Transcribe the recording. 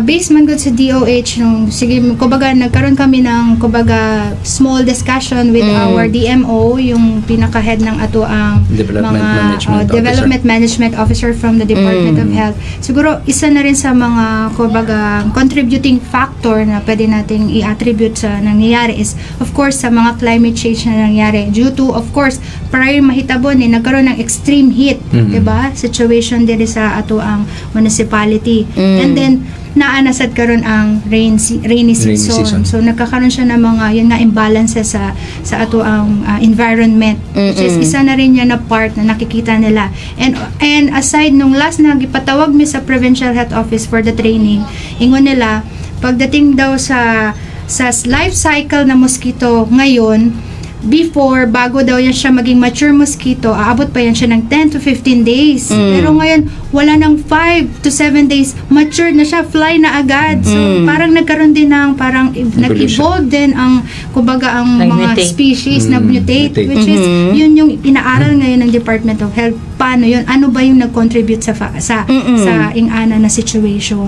based man gud sa DOH nung sige kumbaga nagkaroon kami ng kumbaga small discussion with our DMO, yung pinaka-head ng ato ang Development Management Officer from the Department of Health. Siguro isa na rin sa mga kumbaga contributing factor na pwede nating i-attribute sa nangyayari is of course sa mga climate change na nangyayari due to of course prior mahitabon nagkaroon ng extreme heat, 'di ba? Situation diri sa ato ang municipality. And then naanasad karon ang rainy season. So nagkakaroon siya ng mga yun nga imbalances sa ato ang environment, which is isa na rin yan na part na nakikita nila. And aside nung last na gipatawag mi sa Provincial Health Office for the training, ingon nila pagdating daw sa life cycle na mosquito ngayon, bago daw yan siya maging mature mosquito, aabot pa yan siya ng 10 to 15 days. Pero ngayon, wala ng 5 to 7 days, mature na siya, fly na agad. So, parang nagkaroon din ng, nag-evolve din ang, kumbaga, ang mga species na mutate, which is, yun yung inaaral ngayon ng Department of Health. Paano yun? Ano ba yung nag-contribute sa ingana na situation?